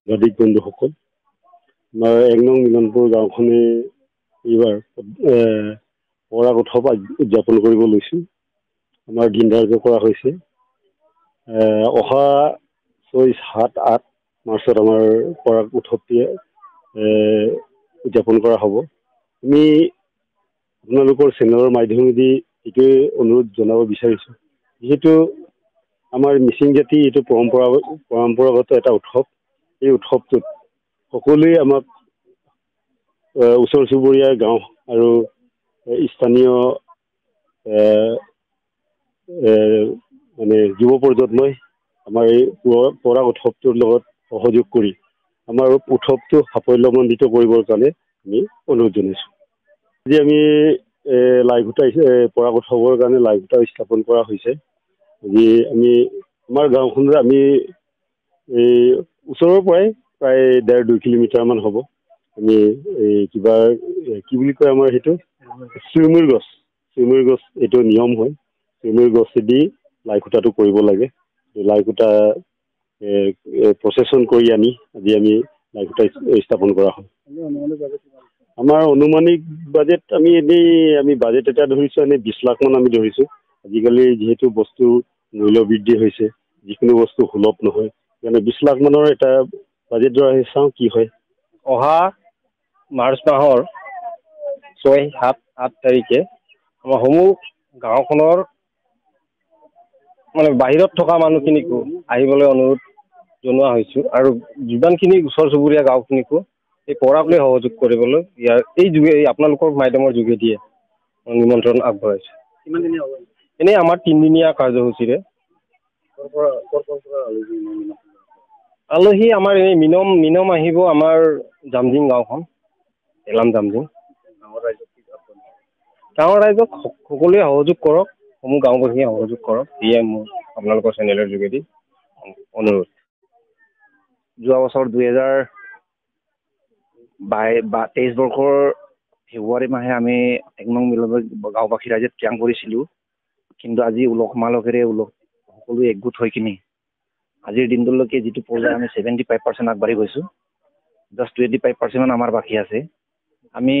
সাংবাদিক বন্ধুসকল, আমাৰ ১ নং মিলনপুৰ গাঁওখনে এইবাৰ পৰাগ উৎসৱ উদযাপন কৰিব লৈছোঁ। আমাৰ দিন ধাৰ্য কৰা হৈছে অহা ৬, ৭, ৮ মাৰ্চত আমাৰ পৰাগ উৎসৱটিয়ে উদযাপন কৰা হ'ব। আমি আপোনালোকৰ চেনেলৰ মাধ্যমেদি এইটোৱে অনুৰোধ জনাব বিচাৰিছোঁ, যিহেতু আমাৰ মিচিং জাতি এইটো পৰম্পৰাগত এটা উৎসৱ। এই উৎসৱটোত সকলোৱে আমাক ওচৰ চুবুৰীয়া গাঁও আৰু স্থানীয় মানে যুৱ প্ৰজন্মই আমাৰ এই পৰাগ উৎসৱটোৰ লগত সহযোগ কৰি আমাৰ উৎসৱটো সাফল্যমণ্ডিত কৰিবৰ কাৰণে আমি অনুৰোধ জনাইছোঁ। আজি আমি লাইভোটা পৰাগ উৎসৱৰ কাৰণে লাইভোটা স্থাপন কৰা হৈছে। আজি আমি আমাৰ গাঁওখনত আমি এই ওচৰৰ পৰাই প্ৰায় ১.৫-২ কিলোমিটাৰমান হ'ব। আমি এই কিবা কি বুলি কয় আমাৰ সেইটো চিউমিৰ গছ এইটো নিয়ম হয়। চিউমিৰ গছেদি লাইখুটাটো কৰিব লাগে। লাইখুটা প্ৰচেছন কৰি আনি আজি আমি লাইখুটা স্থাপন কৰা হয়। আমাৰ অনুমানিক বাজেট আমি বাজেট এটা ধৰিছোঁ, এনেই ২০ লাখমান আমি ধৰিছোঁ। আজিকালি যিহেতু বস্তু মূল্য বৃদ্ধি হৈছে, যিকোনো বস্তু সুলভ নহয়, সেইকাৰণে ২০ লাখ মানৰ এটা বাজেট ধৰা চাওঁ কি হয়। অহা মাৰ্চ মাহৰ ৬, ৭, ৮ তাৰিখে আমাৰ সমূহ গাঁওখনৰ মানে বাহিৰত থকা মানুহখিনিকো আহিবলৈ অনুৰোধ জনোৱা হৈছোঁ, আৰু যিমানখিনি ওচৰ চুবুৰীয়া গাঁওখিনিকো এই পৰাগ লৈ সহযোগ কৰিবলৈ এই আপোনালোকৰ মাধ্যমৰ যোগেদিয়ে নিমন্ত্ৰণ আগবঢ়াইছোঁ। এনেই আমাৰ ৩ দিনীয়া কাৰ্যসূচীৰে আলহী আমাৰ এই মিনম আহিব, আমাৰ জামজিং গাঁওখন, এলাম জামজিং। গাঁৱৰ ৰাইজক সকলোৱে সহযোগ কৰক, সমূহ গাঁওবাসীয়ে সহযোগ কৰক, এয়ে মোৰ আপোনালোকৰ চেনেলৰ যোগেদি অনুৰোধ। যোৱা বছৰ ২০২৩ বৰ্ষৰ ফেব্ৰুৱাৰী মাহে আমি ১ নং মিলনৰ গাঁওবাসী ৰাইজে ত্যাগ কৰিছিলোঁ, কিন্তু আজি উলহ মালহেৰে সকলোৱে একগোট হৈ কিনি আজিৰ দিনটোলৈকে যিটো পৰ্যায় আমি 75% আগবাঢ়ি গৈছোঁ। জাষ্ট 25% আমাৰ বাকী আছে। আমি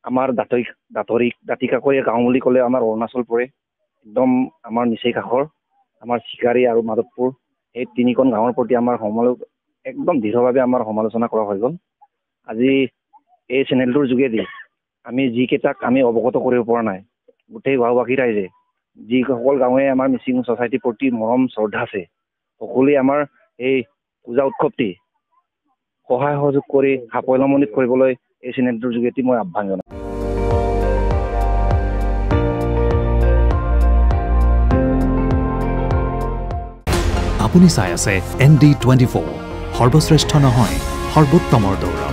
আমাৰ দাঁতিকাষৰীয়া গাঁও বুলি ক'লে আমাৰ অৰুণাচল পৰে, একদম আমাৰ নিচেই কাষৰ আমাৰ চিকাৰী আৰু মাধৱপুৰ, এই ৩খন গাঁৱৰ প্ৰতি আমাৰ একদম দৃঢ়ভাৱে আমাৰ সমালোচনা কৰা হৈ গ'ল। আজি এই চেনেলটোৰ যোগেদি আমি যিকেইটাক আমি অৱগত কৰিব পৰা নাই, গোটেই গাঁওবাসী ৰাইজে, যিসকল গাঁৱে আমাৰ মিচিং ছ'চাইটিৰ প্ৰতি মৰম শ্ৰদ্ধা আছে, সকলোৱে আমাৰ এই পূজা উৎসৱটি সহায় সহযোগ কৰি সাফল্যমণ্ডিত কৰিবলৈ এই চেনেলটোৰ যোগেদি মই আহ্বান জনাওঁ। আপুনি চাই আছে ND24 সৰ্বশ্ৰেষ্ঠ নহয় সৰ্বোত্তমৰ দৌৰ